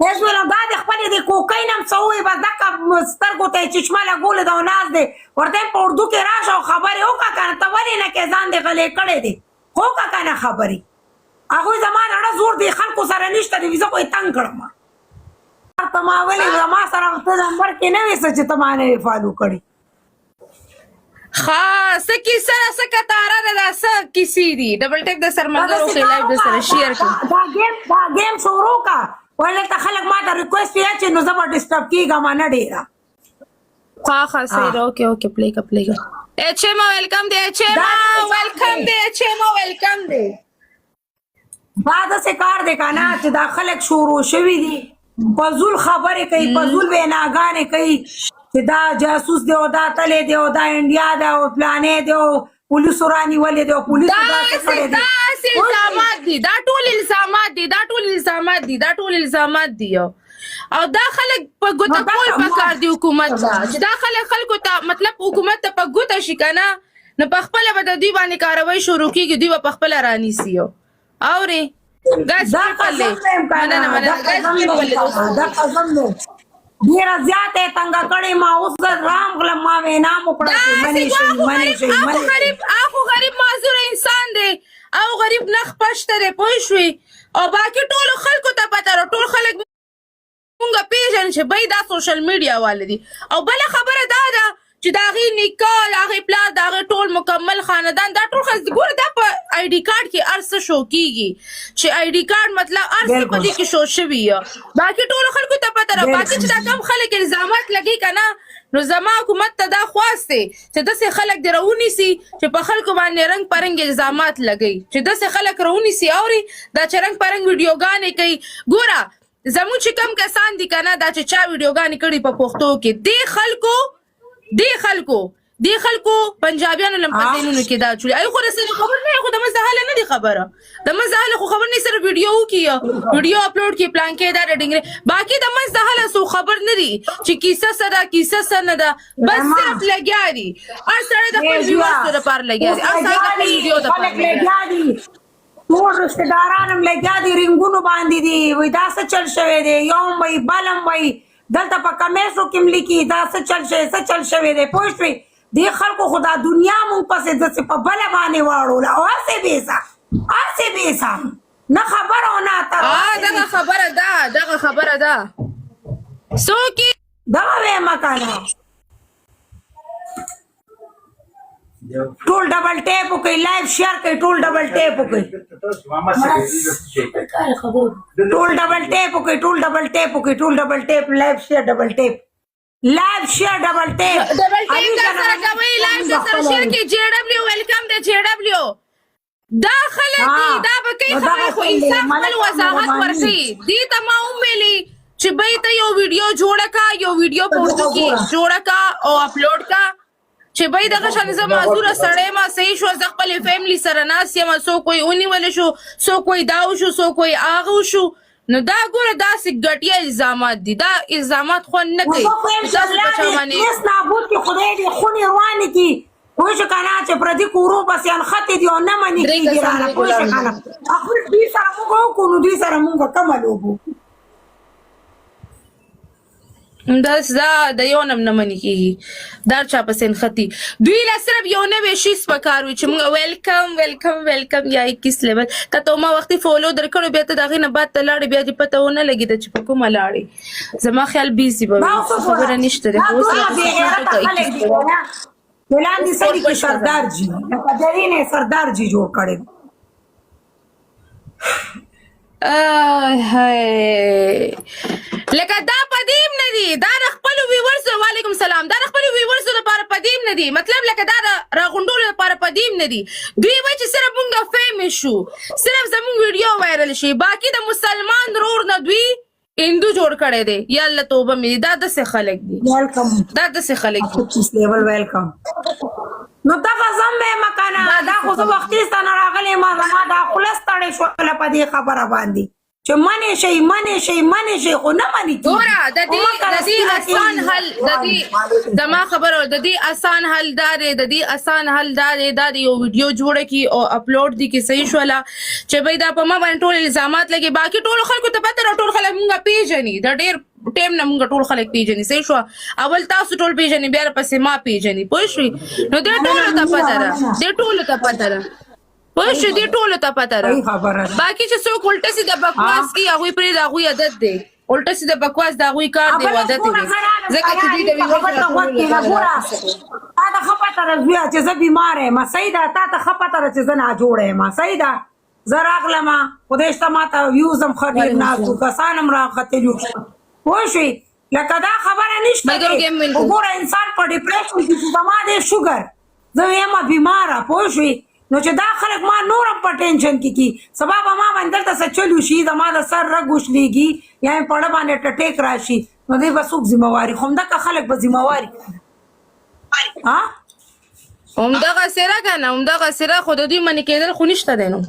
هیڅ ویل دا د خپل د کوکین هم څوي بس دغه سترګو ته چشمه لګول دا ناز دی ورته په اردو کې راشه او خبرې وکړه کنه ته ولې نه کې ځان دې غلې کړې دي وکړه کنه خبرې هغوی زما نه زور دی خلکو سره نشته دی زه خو یې تنګ کړم ته ما ولې زما سره ته نمبر کې نه وې څه چې ته ما نه وې فالو کړې څه کیسه ده څه کتاره ده دا څه کیسې دي ډبل ټیپ د سرمنګر وکړئ لایف د سره شیر کړئ دا ګیم شروع کا ولې ته خلک ما ته ریکوست یې چې نو زه به ډسټرب کېږم نه ډېره ها صحیح ده اوکې پلی کا ایچ ایم ویلکم دی ایچ ایم ویلکم دی ایچ ایم ویلکم دی دا داسې کار دی که نه چې دا خلک شروع شوي دي فضول خبرې کوي فضول ویناګانې کوي چې دا جاسوس دی او دا تللی دی او دا انډیا ده او فلانې دی او پولیسو رانیولې دی او پولیسو داسې کړی دی الزامات دي دا ټول الزامات دي او دا خلک په ګوته کول پکار دي حکومت ته چې دا خلکو ته مطلب حکومت ته په ګوته شي که نه نو په خپله به د دوی باندې کاروی شروع کېږي دوی به په خپله رانیسي اورې ډیره زیاته تنګه کړې ما اوس رام غلم ما وینا مو کړه اخو غریب معذور انسان دی او غریب نخ پشته دی پوه شوې او باقي ټولو خلکو ته پته ده ټول خلک مونږ پیژنو چې بی دا سوشل میډیا والے دي او بله خبره دا ده چې د هغې نیکه د هغې پلار د هغې ټول مکمل خاندان دا ټول ګوره دا په آی ډي کارډ کې هر څه شو کېږي چې آی ډي کارډ مطلب هر څه په دې کې شو شوي باقي ټولو خلکو ته پته ده باقي چې دا کم خلک الزامات لګي که نه نو زما حکومت ته دا خواست دی چې داسې خلک دې راونیسي چې په خلکو باندې رنګ پرنګ الزامات لګوي چې داسې خلک راونیسي اوري دا چې رنګ پرنګ ویډیوګانې کوي ګوره زموږ چې کم کسان دي که نه دا چې چا ویډیوګانې کړي په پښتو کې دې خلکو پنجابیانو لم په ذهنونو کې دا چولي ای خو رسنۍ خبر نه خو د مزهله نه دي خبره د مزهله خو خبر نه سره ویډیو وکړي ویډیو اپلوډ کې پلان کې دا ریډینګ باقي د مزهله سو خبر نه دي چې کیسه نه ده بس صرف لګیا دي هر سړی د خپل ویورز لپاره لګیا دي هر سړی د خپل ویډیو لپاره لګیا دي ټول رشتهداران هم لګیا دي رنګونو باندې دي وایي دا څه چل شوی دی یوم وایي بلم وایي دلته په کمیسو کې هم لیکي دا څه چل شوی دی پوه شوې دې خلکو خو دا دنیا مونږ پسې داسې په بله باندې واړوله او هسې بیسه نه خبره او نه دغه خبره ده څوک دغه ویمه که نه ټول ډبل ټیپ وکړئ لایف شیر کړئ ټول ډبل ټیپ وکړئ لایف شیر ډبل ټیپ ویلکم دی جے ډبلیو دا خلک دي دا به کوي خبرې خو انسان خپل وضاحت ورکوي دې ته ما وویلې چې بی ته یو ویډیو جوړه کا یو ویډیو په اردو کې جوړه کا او اپلوډ کا چې بی دغه شان زه معذوره سړی ما صحیح شو زه خپلې فیملي سره ناست یم څوک وایي ونیولی شو څوک وایي دا وشو څوک وایي هغه وشو نو دا ګوره داسې ګټیا الزامات دي دا الزامات خوند نه کوي نابود کې خدای دې خونې روانې کړي پوه شو که نه چې پردي کورو پسې انښتې دي او نه منې کېږي رانه پوه شو که نه خپل دوی سره موږ وکړو نو دوی سره موږ کمه لوبو دا د یو نم نه منې کېږي دا چا پسې نښتي دوی له صرف یو نوی شیز پکار وي چې موږ ویلکم یا 21 لیول تا ته ما وختي فالو درکړو بیا ته د هغې نه بعد ته لاړې بیا دې پته ونه لګېده چې په کومه لاړې زما خیال بیزي به وي خبره نشته دی لاندې سړي کې سردار جي لکه جرین یې سردار جي جوړ کړی لکه دا پدیم نه دي دا د خپلو ویورزو وعلیکم سلام دا د خپلو ویورزو لپاره پدیم نه دي مطلب لکه دا د راغونډولو لپاره پدیم نه دي دوی وایي چې صرف مونږ فیمس شو صرف زمونږ ویډیو وایرل شي باقي د مسلمان رور نه دوی هندو جوړ کړی دی یا الله توبه مې دا داسې خلک دي ویلکم نو دغه زم ویمه که نه دا خو زه وختي ستانه راغلی ما زما دا خوله ستړې شوله په دې خبره باندې چې منې شي خو نه منې کېږي. ګوره د دې آسان حل زما خبره د دې آسان حل دا دی دا د یو ویډیو جوړه کی او اپلوډ دي کې صحیح شولا چې بھئی دا په ما باندې ټول الزامات لګي باقي ټول خلکو ته پته ټول خلک مونږه پیژني د ډېر ټیم نه مونږ ټول خلک پیژني صحیح شو اول تاسو ټول پیژني بیا پسې ما پیژني پوه شئ نو دې ټول ته پته ده پوه دې ټول ته پته ده باقي چې څوک الټه سي د بکواس کی هغه پرې دا هغه عادت دی الټه سي د بکواس دا هغه کار دی عادت دی ځکه چې دې د تا ته خپته راځي چې زه بیمار یم صحیح ده تا ته خپته راځي چې زه نه جوړه یم صحیح ده زه راغلم خدای شته ما ته ویوزم خرید ناسو کسانم راختلو پوه شئ لکه دا خبره نشته وګوره انسان په ډیپریشن کې زما دی شوګر زه یم بیماره پوه شئ نو چې دا خلک ما نورم په ټینشن کې کی سبا به ما باندې دلته څه چلو شي زما د سر رګ وشلېږي یا یې پړه باندې ټټیک راشي نو دی به څوک ذمهواري خو همدغه خلک به ذمهواري همدغه سره خو د دوی منې کېدل خو نشته دی نو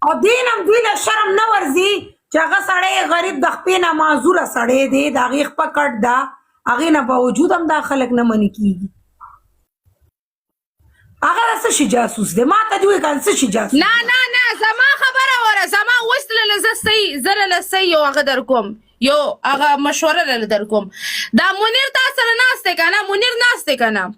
او دینم دوی له شرم نه ورځي چې هغه سړی غریب د خپې نه معذوره سړی دی د هغې خپه کټ ده هغې نه باوجود هم دا خلک نه منې کېږي هغه د څه شي جاسوس دی ما ته دې وایي که څه شي جاسوس نه زما خبره وره زما اوس له زه صحیح یو هغه در کوم یو هغه مشوره در کوم دا منیر تا سره ناست دی که نه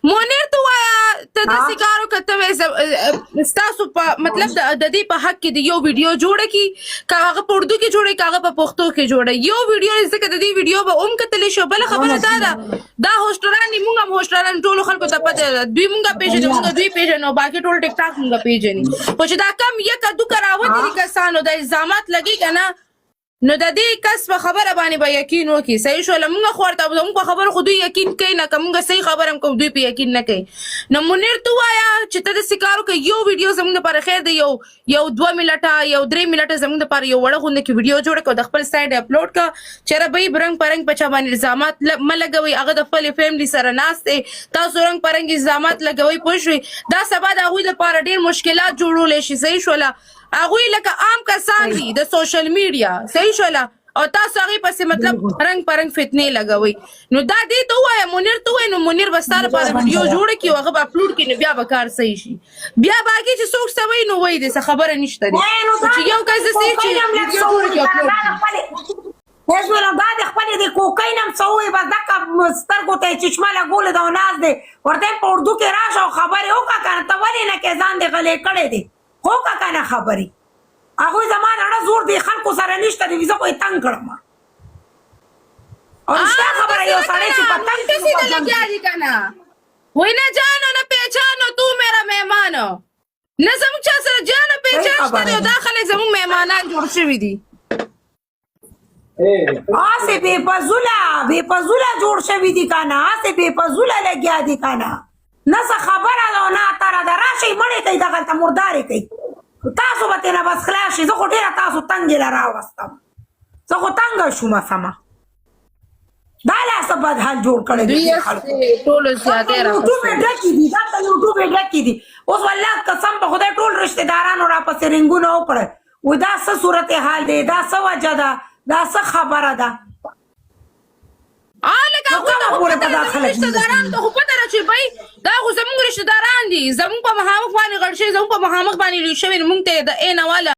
منیر ته وایه ته داسې کار وکړه ته وایې ستاسو په مطلب د دې په حق کې د یو ویډیو جوړه کړي که هغه په اردو کې جوړه که هغه په پښتو کې جوړه یو ویډیو ځکه د دې ویډیو به هم کتلی شو بله خبره دا ده دا هوسټران دي مونږ هم هوسټران ټولو خلکو ته پته ده دوی مونږه پیژني مونږ دوی پیژنو باقي ټول ټیک ټاک مونږه پیژني خو چې دا کم یکه دوکه راوتلي کسانو د الزامات لګي که نه نو د دې کس په خبره باندې به یقین وکړي صحیح شوله مونږ خو ورته زموږ په خبره خو دوی یقین کوي نه که مونږ صحیح خبره هم کوو دوی په یقین نه کوي نو منیر ته ووایه چې ته داسې کار وکړه یو ویډیو زموږ دپاره خیر دی یو 2 منټه یو 3 منټه زموږ دپاره یو وړه غونده کې ویډیو جوړه کړه د خپل سایډ اپلوډ کړه چېرې به یې رنګ پرنګ په چا باندې الزامات مه لګوئ هغه د خپلې فیملي سره ناست دی تاسو رنګ پرنګ الزامات لګوئ پوه شوئ دا سبا د هغوی دپاره ډېر مشکلات جوړولی شي صحیح شوله هغوی لکه عام کسان دي د سوشل میډیا صحیح شوله او تاسو هغې پسې مطلب رنګ پرنګ فتنې لګوئ نو دا دې ته ووایه منیر ته ووایه نو منیر به ستا لپاره ویډیو جوړه کړي او هغه به اپلوډ کړي نو بیا به کار صحیح شي بیا باقي چې څوک څه وایي نو وایي دی څه خبره نشته دی چې یو کس داسې چې ویډیو جوړه کړي اپلوډ کړي دا د خپلې د کوکین هم څه ووایي بس دکه سترګو ته یې چشمه لګولې ده او ناست دی ورته یې په اردو کې راشه او خبرې وکړه که نه ته ولې نه کې ځان دې غلی کړی دی وکړه که نه خبرې هغوی زما د اړه زور دی خلکو سره نشته دی زه خو یې تنګ کړم او رښتیا خبره یو سړی چې په تنګ کې وای نه جانو نه پہچانو تو میرا مهمانو نه زموږ چا سره جانو پہچان شته دی او دا خلک زموږ مهمانان جوړ شوي دي هسې بې فضوله جوړ شوي دي که نه هسې بې فضوله لګیا دي که نه نه څه خبره ده او نه اتره ده راشئ مړې کوي دغلته مردارې کوي تاسو به تېنه بس خلاص شي زه خو ډېره تاسو تنګې له راوستم زه خو تنګه شومه سمه دا لا څه بد حال جوړ کړی دی ټولو زیاتې یوټیوب یې ډکې دي دا ته یوټیوب یې ډکې دي اوس والله قسم په خدای ټول رشته دارانو راپسې رنګونه وکړل وایي دا څه صورت حال دی دا څه وجه ده دا څه خبره ده لکه هغوی ته رشته داران ته خو پته ده چې بھئ دا خو زموږ رشته داران دي زموږ په مخامخ باندې غړ شوي زموږ په مخامخ باندې لوی شوي موږ ته د عین واله